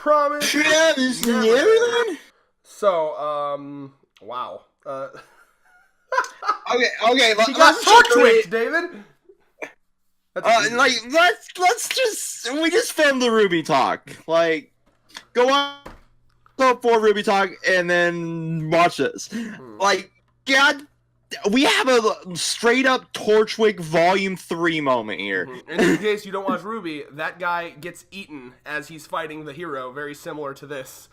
Promise Neverland? So, wow. Okay, he got torch-wicked, David! We just filmed the Ruby Talk. Like, go on up for Ruby Talk and then watch this. Like, God, we have a straight up Torchwick Volume 3 moment here. And in case you don't watch Ruby, that guy gets eaten as he's fighting the hero, very similar to this.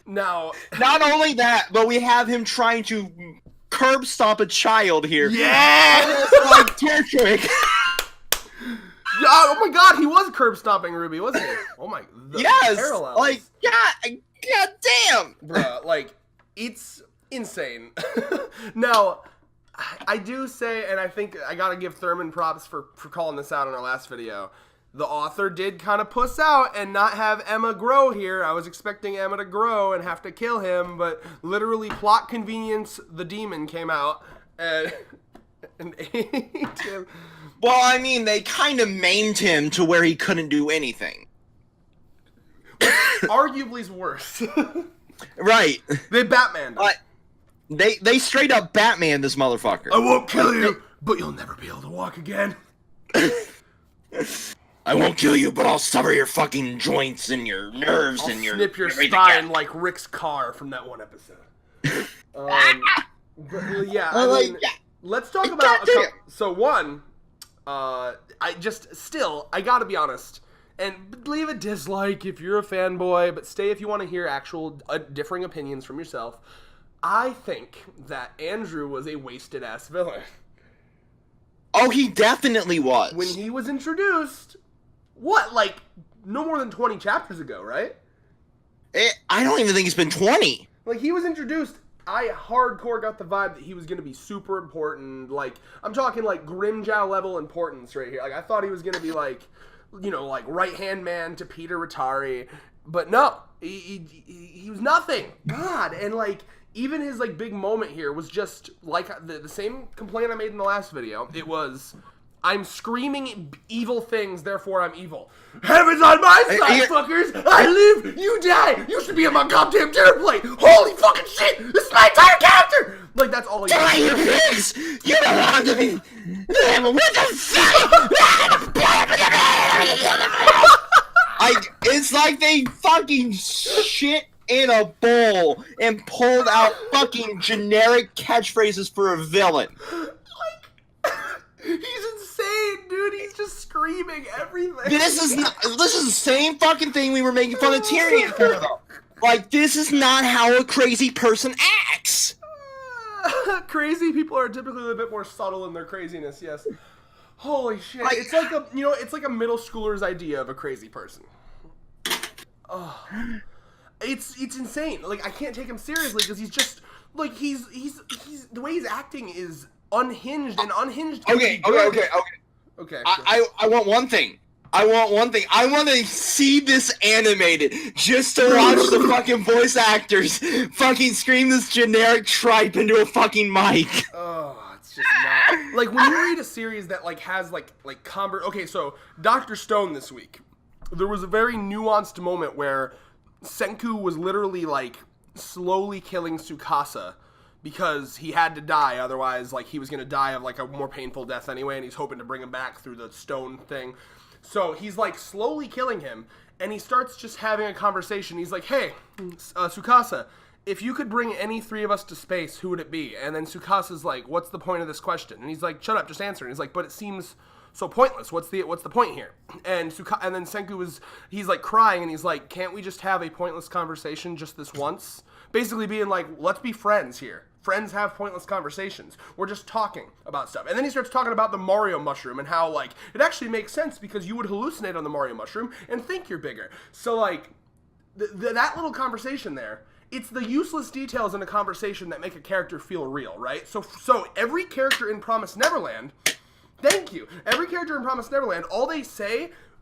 Now, not only that, but we have him trying to curb stomp a child here. Yeah! Like Torchwick. Oh my god, he was curb stomping Ruby, wasn't he? Oh my, yes, parallels. Like, god damn. Bruh, like, it's insane. Now, I do say, and I think I gotta give Thurman props for calling this out in our last video. The author did kind of puss out and not have Emma grow here. I was expecting Emma to grow and have to kill him, but literally plot convenience, the demon came out and ate him. Well, I mean, they kind of maimed him to where he couldn't do anything. Arguably's worse. Right. They Batmaned him. They straight up Batman this motherfucker. I won't kill you, but you'll never be able to walk again. I won't kill you, but I'll sever your fucking joints and your nerves and your... snip your spine like Rick's car from that one episode. But, yeah, I mean, let's talk about... So, one, I gotta be honest, and leave a dislike if you're a fanboy, but stay if you want to hear actual differing opinions from yourself. I think that Andrew was a wasted-ass villain. Oh, he definitely was. When he was introduced... What, like, no more than 20 chapters ago, right? I don't even think it's been 20. Like, he was introduced, I hardcore got the vibe that he was going to be super important. Like, I'm talking, like, Grimjow level importance right here. Like, I thought he was going to be, like, you know, like, right-hand man to Peter Rattari. But no, he was nothing. God, and, like, even his, like, big moment here was just, like, the same complaint I made in the last video. It was... I'm screaming evil things, therefore I'm evil. Heaven's on my side, fuckers! I live, you die! You should be on my goddamn template! Holy fucking shit! This is my entire character! Like, that's all he does. You pigs! You don't want to be... What the fuck? It's like they fucking shit in a bowl and pulled out fucking generic catchphrases for a villain. He's insane, dude. He's just screaming everything. This is the same fucking thing we were making fun of Tyrion for, though. Like, this is not how a crazy person acts. Crazy people are typically a bit more subtle in their craziness, yes. Holy shit. Like, it's like it's like a middle schooler's idea of a crazy person. Oh. It's insane. Like, I can't take him seriously because he's just like he's the way he's acting is unhinged and unhinged. Okay. I want one thing. I want to see this animated just to watch the fucking voice actors fucking scream this generic tripe into a fucking mic. Oh, it's just not... Like, when you read a series that, like, has, Okay, so, Dr. Stone this week, there was a very nuanced moment where Senku was literally, like, slowly killing Tsukasa because he had to die, otherwise, like, he was going to die of, like, a more painful death anyway, and he's hoping to bring him back through the stone thing. So he's, like, slowly killing him, and he starts just having a conversation. He's like, hey, Tsukasa, if you could bring any three of us to space, who would it be? And then Tsukasa's like, what's the point of this question? And he's like, shut up, just answer. And he's like, but it seems so pointless. What's the point here? And then Senku he's like crying, and he's like, can't we just have a pointless conversation just this once? Basically being like, let's be friends here. Friends have pointless conversations. We're just talking about stuff. And then he starts talking about the Mario mushroom and how, like, it actually makes sense because you would hallucinate on the Mario mushroom and think you're bigger. So, like, that little conversation there, it's the useless details in a conversation that make a character feel real, right? So every character in Promised Neverland, thank you, every character in Promised Neverland,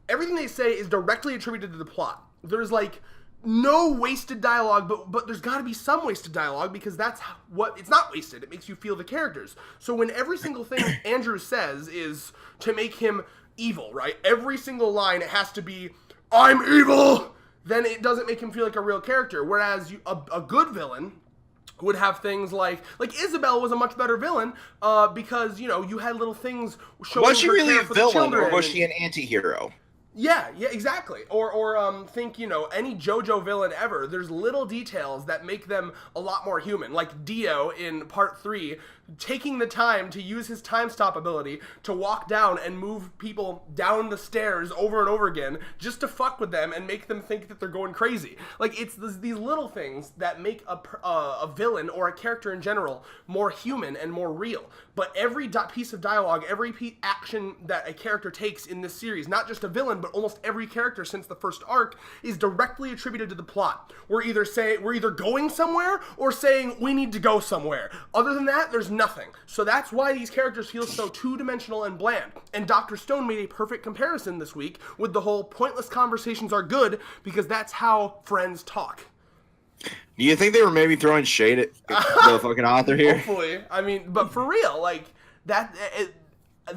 everything they say is directly attributed to the plot. There's, like, no wasted dialogue, but there's got to be some wasted dialogue because that's what it's not wasted. It makes you feel the characters. So when every single thing Andrew says is to make him evil, right? Every single line, it has to be, I'm evil, then it doesn't make him feel like a real character. Whereas a good villain would have things like Isabel was a much better villain because, you know, you had little things showing Was she her really care a for the villain, children. or was she an anti-hero? Yeah, exactly. Or think, you know, any JoJo villain ever, there's little details that make them a lot more human. Like Dio in part 3, taking the time to use his time stop ability to walk down and move people down the stairs over and over again just to fuck with them and make them think that they're going crazy. Like, it's these little things that make a villain or a character in general more human and more real. But every piece of dialogue, every action that a character takes in this series, not just a villain, but almost every character since the first arc, is directly attributed to the plot. We're either going somewhere or saying we need to go somewhere. Other than that, there's nothing. So that's why these characters feel so two-dimensional and bland. And Dr. Stone made a perfect comparison this week with the whole pointless conversations are good because that's how friends talk. Do you think they were maybe throwing shade at the fucking author here? Hopefully. I mean, but for real, like, that...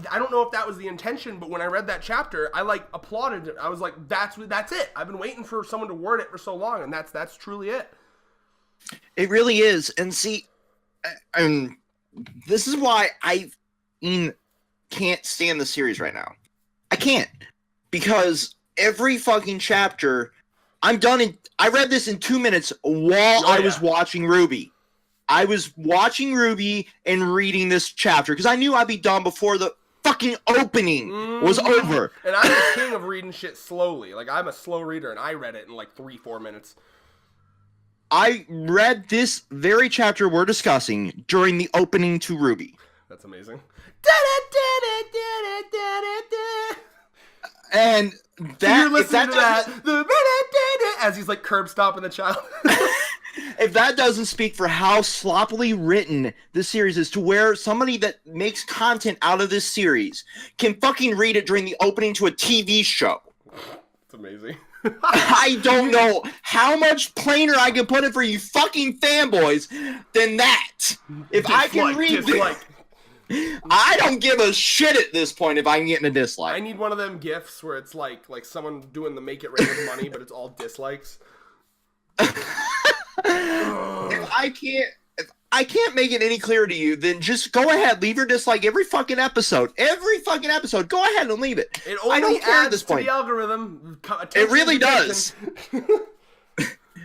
I don't know if that was the intention, but when I read that chapter, I, like, applauded it. I was like, that's it. I've been waiting for someone to word it for so long, and that's truly it. It really is. And see, this is why I can't stand the series right now. I can't. Because every fucking chapter... I read this in 2 minutes while I was watching Ruby. I was watching Ruby and reading this chapter because I knew I'd be done before the fucking opening was over. And I'm the king of reading shit slowly. Like, I'm a slow reader, and I read it in like 3-4 minutes. I read this very chapter we're discussing during the opening to Ruby. That's amazing. And that, you're listening to that as he's like curb stomping the child. If that doesn't speak for how sloppily written this series is, to where somebody that makes content out of this series can fucking read it during the opening to a TV show. It's amazing. I don't know how much plainer I can put it for you fucking fanboys than that. If I can read it, I don't give a shit at this point if I'm getting a dislike. I need one of them gifs where it's like someone doing the make it rain with money, but it's all dislikes. If I can't make it any clearer to you, then just go ahead, leave your dislike every fucking episode. Every fucking episode. Go ahead and leave it. It only I don't care at this adds point. to the algorithm. It really does.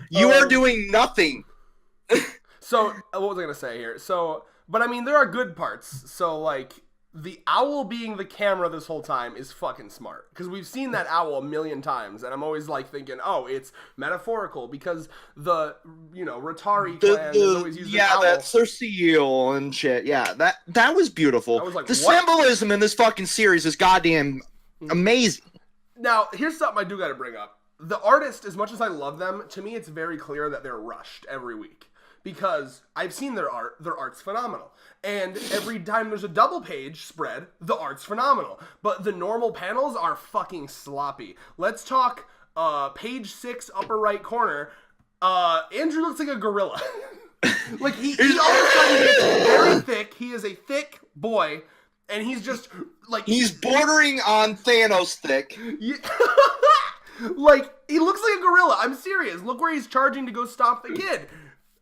You are doing nothing. So, what was I going to say here? So, but I mean, there are good parts. So, like, the owl being the camera this whole time is fucking smart. Because we've seen that owl a million times, and I'm always, like, thinking, oh, it's metaphorical, because the, you know, Ratari clan is always using an owl. Yeah, that Cersei and shit. Yeah, that was beautiful. I was like, the what? symbolism in this fucking series is goddamn amazing. Now, here's something I do got to bring up. The artist, as much as I love them, to me it's very clear that they're rushed every week. Because I've seen their art, their art's phenomenal. And every time there's a double page spread, the art's phenomenal. But the normal panels are fucking sloppy. Let's talk page 6, upper right corner. Andrew looks like a gorilla. Like, he all of a sudden gets very thick. He is a thick boy. And he's just, like... He's bordering on Thanos thick. Yeah. Like, he looks like a gorilla. I'm serious. Look where he's charging to go stop the kid.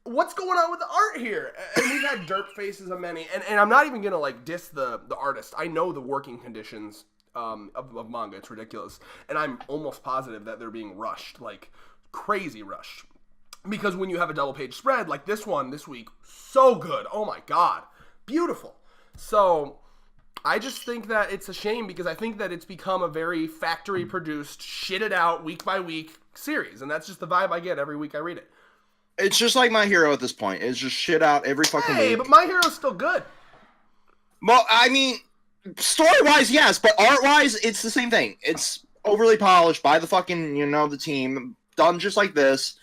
What's going on with the art here? And we've had derp faces of many. And I'm not even going to, like, diss the artist. I know the working conditions of manga. It's ridiculous. And I'm almost positive that they're being rushed. Like, crazy rushed. Because when you have a double page spread, like this one this week, so good. Oh, my God. Beautiful. So... I just think that it's a shame because I think that it's become a very factory-produced, shit-it-out, week-by-week series. And that's just the vibe I get every week I read it. It's just like My Hero at this point. It's just shit out every fucking week. Hey, but My Hero's still good. Well, I mean, story-wise, yes. But art-wise, it's the same thing. It's overly polished by the fucking, the team. Done just like this.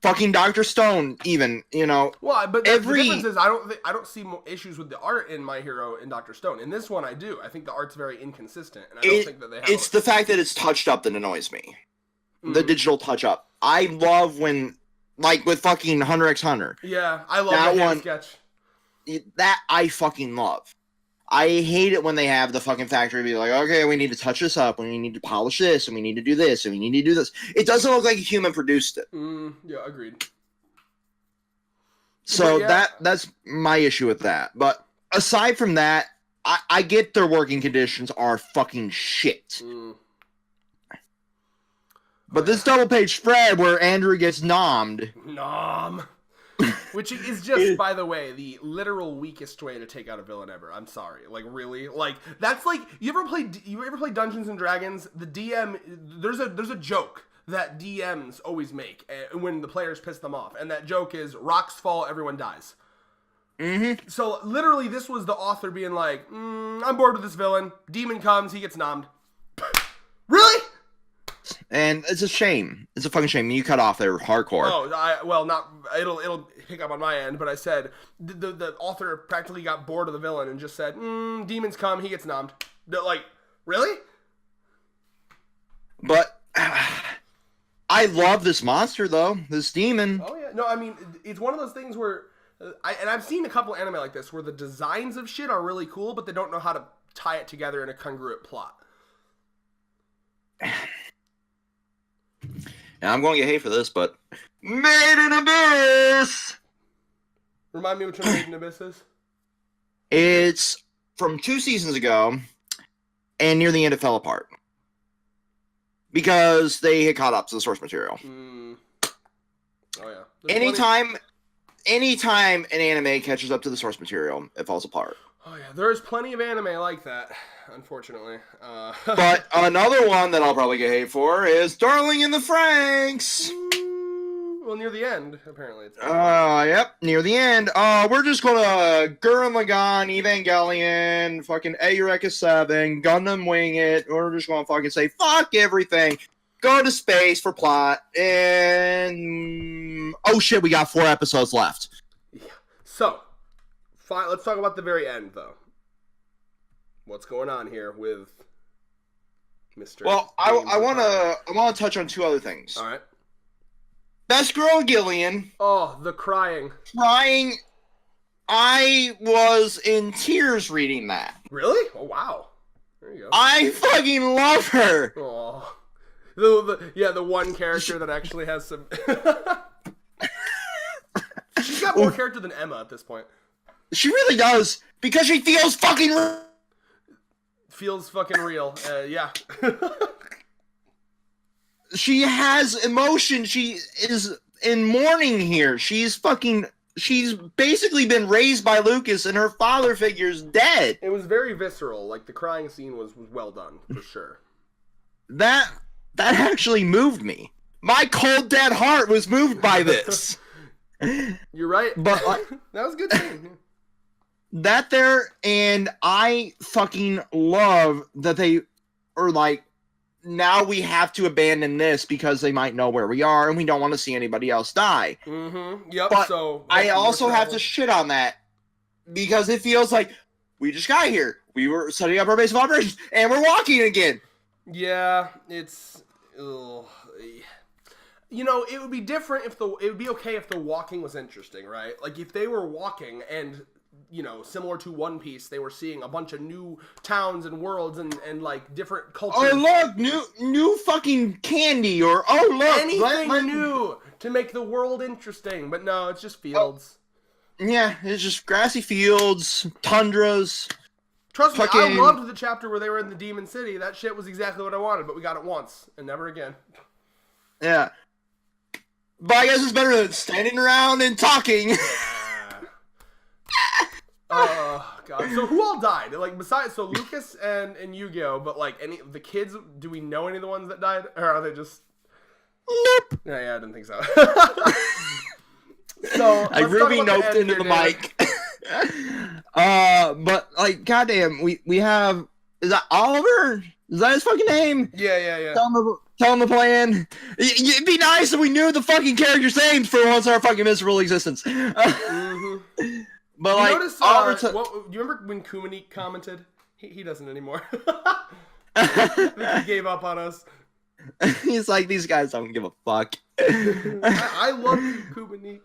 Fucking Dr. Stone, even, Well, but the difference is I don't see issues with the art in My Hero and Dr. Stone. In this one, I do. I think the art's very inconsistent, and I don't think that they have. It's the fact that it's touched up that annoys me. The digital touch-up. I love when, like with fucking Hunter x Hunter. Yeah, I love that one sketch. That I fucking love. I hate it when they have the fucking factory be like, okay, we need to touch this up, and we need to polish this, and we need to do this, and we need to do this. It doesn't look like a human produced it. Yeah, agreed. So yeah. that's my issue with that. But aside from that, I get their working conditions are fucking shit. But this double-page spread where Andrew gets nommed. Nom. Which is just, by the way, the literal weakest way to take out a villain ever. I'm sorry. Like, really? Like, that's like, you ever play Dungeons and Dragons? The DM, there's a joke that DMs always make when the players piss them off. And that joke is, rocks fall, everyone dies. Mm-hmm. So, literally, this was the author being like, I'm bored with this villain. Demon comes, he gets nommed. Really? And it's a shame. It's a fucking shame. You cut off there hardcore. It'll pick up on my end, but I said the author practically got bored of the villain and just said, demons come, he gets nommed. Like, really? But I love this monster, though. This demon. Oh, yeah. No, I mean, it's one of those things where, I've seen a couple anime like this, where the designs of shit are really cool, but they don't know how to tie it together in a congruent plot. And I'm going to get hate for this, but Made in Abyss! Remind me which one Made in Abyss is? It's from 2 seasons ago, and near the end it fell apart. Because they had caught up to the source material. Oh, yeah. Anytime an anime catches up to the source material, it falls apart. Oh, yeah. There's plenty of anime like that, unfortunately. But another one that I'll probably get hate for is Darling in the Franxx. Well, near the end, apparently. Yep, near the end. We're just gonna Gurren Lagann, Evangelion, fucking Eureka 7, Gundam Wing It. We're just gonna fucking say, fuck everything. Go to space for plot, and... oh shit, we got 4 episodes left. Yeah. So... fine, let's talk about the very end, though. What's going on here with Mr. Well, I wanna touch on 2 other things. All right. Best Girl Gillian. Oh, the crying. Crying. I was in tears reading that. Really? Oh, wow. There you go. I fucking love her. Oh, the one character that actually has some. She's got more character than Emma at this point. She really does, because she feels fucking real. Yeah. She has emotion. She is in mourning here. She's basically been raised by Lucas, and her father figure's dead. It was very visceral. Like, the crying scene was well done, for sure. That actually moved me. My cold, dead heart was moved by this. You're right. But that was a good scene. That there, and I fucking love that they are like, now we have to abandon this because they might know where we are, and we don't want to see anybody else die. Mm-hmm. Yep. But so I also have to shit on that because it feels like we just got here. We were setting up our base of operations, and we're walking again. Yeah, it's. Ugh. You know, it would be different if it would be okay if the walking was interesting, right? Like if they were walking and, you know, similar to One Piece, they were seeing a bunch of new towns and worlds and like different cultures. Oh look, new fucking candy, or oh look, anything new to make the world interesting. But no, it's just fields. Yeah, it's just grassy fields, tundras. Trust me, I loved the chapter where they were in the Demon City. That shit was exactly what I wanted, but we got it once and never again. Yeah. But I guess it's better than standing around and talking. Oh god. So who all died? Like besides Lucas and Yu-Gi-Oh, but like any the kids, do we know any of the ones that died? Or are they just Nope. Yeah, I didn't think so. So I really noped into the mic. But like goddamn, we have, is that Oliver? Is that his fucking name? Yeah. Tell him the plan. It'd be nice if we knew the fucking character's names for once in our fucking miserable existence. Mm-hmm. But you like, notice, do you remember when Kumanik commented? He doesn't anymore. I think he gave up on us. He's like, these guys don't give a fuck. I love you, Kumanik.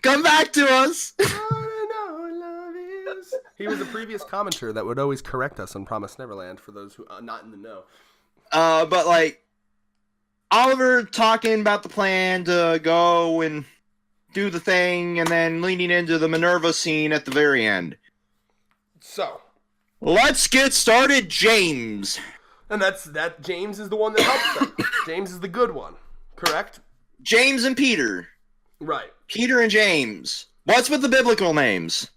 Come back to us. I don't know, love you. was. He was a previous commenter that would always correct us on Promised Neverland for those who are not in the know. But like Oliver talking about the plan to go and do the thing, and then leaning into the Minerva scene at the very end. So, let's get started, James. And that James is the one that helps them. James is the good one, correct? James and Peter. Right. Peter and James. What's with the biblical names?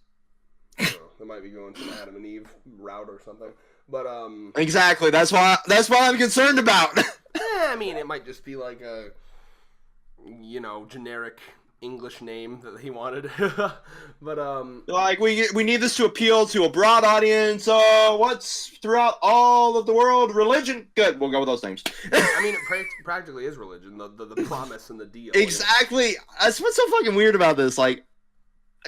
They might be going to Adam and Eve route or something. But exactly. That's why I'm concerned about. I mean, it might just be like a generic English name that he wanted. But like we need this to appeal to a broad audience. What's throughout all of the world? Religion. Good. We'll go with those names. I mean, it practically is religion. The promise and the deal. Exactly. That's what's so fucking weird about this. Like,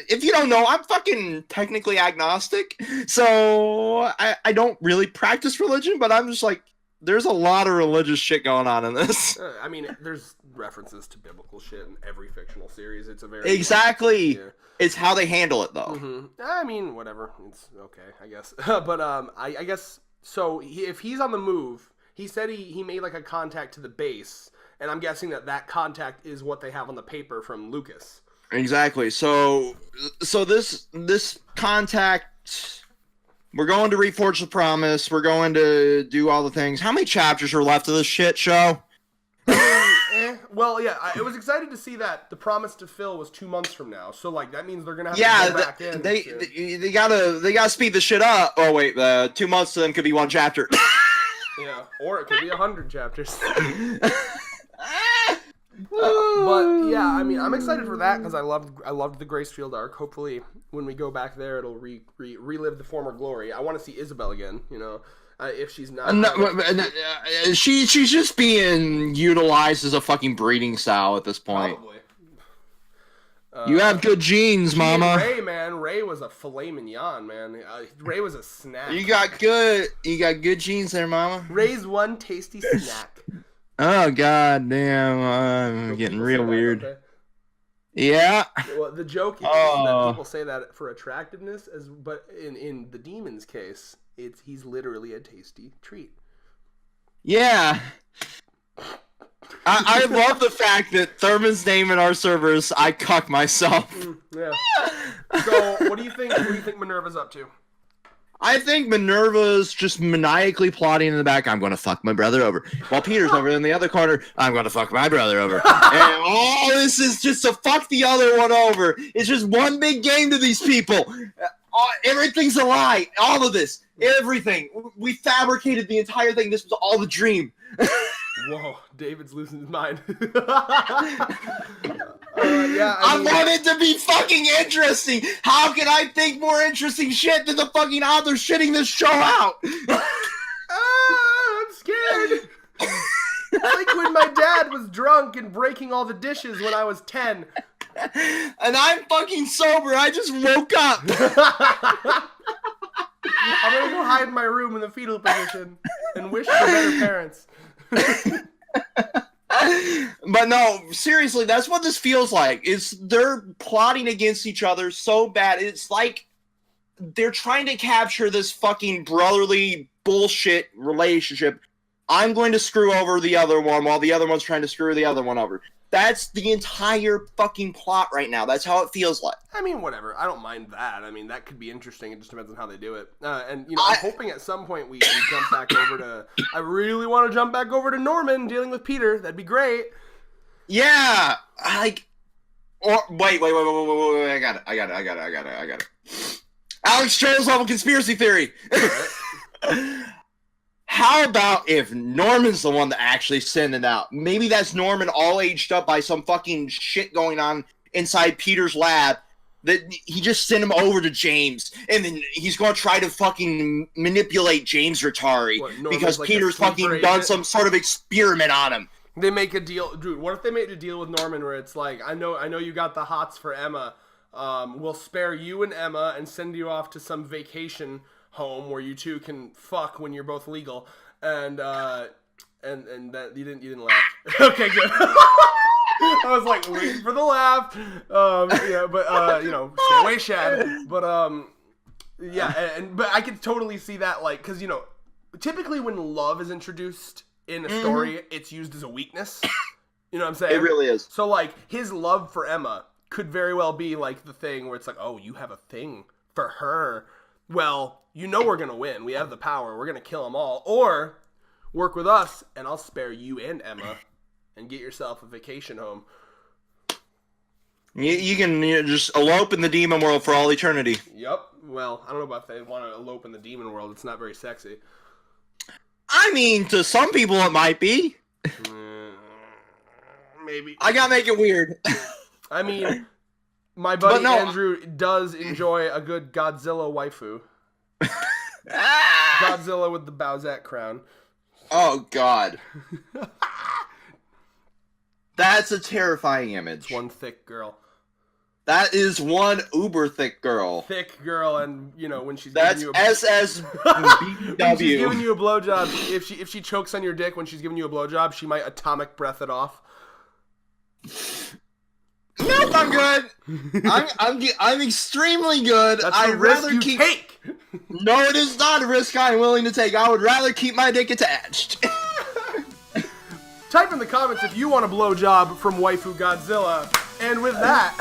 if you don't know, I'm fucking technically agnostic, so I don't really practice religion, but I'm just like, there's a lot of religious shit going on in this. I mean, there's references to biblical shit in every fictional series. It's a very exactly. Yeah. It's how they handle it, though. Mm-hmm. I mean, whatever. It's okay, I guess. But I guess so. If he's on the move, he said he made like a contact to the base, and I'm guessing that contact is what they have on the paper from Lucas. Exactly. So this contact. We're going to reforge the promise. We're going to do all the things. How many chapters are left of this shit show? Well, yeah, I was excited to see that the promise to Phil was 2 months from now. So, like, that means they're gonna have to go back in. They gotta speed the shit up. Oh wait, 2 months to them could be one chapter. Yeah, or it could be 100 chapters. But yeah, I mean, I'm excited for that because I loved the Gracefield arc. Hopefully, when we go back there, it'll relive the former glory. I want to see Isabel again. If she's not, she's just being utilized as a fucking breeding sow at this point. Probably. You have good genes, mama. Ray was a filet mignon, man. Ray was a snack. You got good genes there, mama. Ray's one tasty snack. Oh god damn, I'm getting real weird. Okay? Yeah. Well, the joke is that people say that for attractiveness, but in the demon's case, he's literally a tasty treat. Yeah. I love the fact that Thurman's name in our servers, I cuck myself. Yeah. So, what do you think Minerva's up to? I think Minerva's just maniacally plotting in the back, I'm going to fuck my brother over. While Peter's over in the other corner, I'm going to fuck my brother over. And all this is just to fuck the other one over. It's just one big game to these people. Everything's a lie. All of this. Everything. We fabricated the entire thing. This was all a dream. Whoa, David's losing his mind. I want it to be fucking interesting. How can I think more interesting shit than the fucking author shitting this show out? I'm scared. Like when my dad was drunk and breaking all the dishes when I was 10. And I'm fucking sober. I just woke up. I'm gonna go hide in my room in the fetal position and wish for better parents. But no, seriously, that's what this feels like. They're plotting against each other so bad. It's like they're trying to capture this fucking brotherly bullshit relationship. I'm going to screw over the other one while the other one's trying to screw the other one over. That's the entire fucking plot right now. That's how it feels like. I mean, whatever. I don't mind that. I mean, that could be interesting. It just depends on how they do it. And I'm hoping at some point we jump back over to... I really want to jump back over to Norman dealing with Peter. That'd be great. Yeah. Wait. I got it. Alex Jones level conspiracy theory. How about if Norman's the one that actually sent it out? Maybe that's Norman all aged up by some fucking shit going on inside Peter's lab, that he just sent him over to James, and then he's going to try to fucking manipulate James Retari because like Peter's fucking done some sort of experiment on him. They make a deal. Dude, what if they made a deal with Norman where it's like, I know you got the hots for Emma. We'll spare you and Emma and send you off to some vacation home where you two can fuck when you're both legal, and that you didn't laugh. Okay, good. I was like waiting for the laugh. Stay away, Shad. But Yeah, but I could totally see that, like, because, you know, typically when love is introduced in a story, it's used as a weakness. You know what I'm saying? It really is. So, like, his love for Emma could very well be, like, the thing where it's like, oh, you have a thing for her. Well, you know we're going to win. We have the power. We're going to kill them all. Or work with us, and I'll spare you and Emma and get yourself a vacation home. You can just elope in the demon world for all eternity. Yep. Well, I don't know about if they want to elope in the demon world. It's not very sexy. I mean, to some people it might be. Maybe. I gotta make it weird. I mean, my buddy Andrew does enjoy a good Godzilla waifu. Godzilla with the Bowsette crown. Oh, God. That's a terrifying image. It's one thick girl. That is one uber thick girl. Thick girl, and you know when she's that's giving you SSBW. when she's giving you a blowjob. If she chokes on your dick when she's giving you a blowjob, she might atomic breath it off. Nope, I'm good. I'm extremely good. That's a risk you take. No, it is not a risk I'm willing to take. I would rather keep my dick attached. Type in the comments if you want a blowjob from waifu Godzilla. And with that.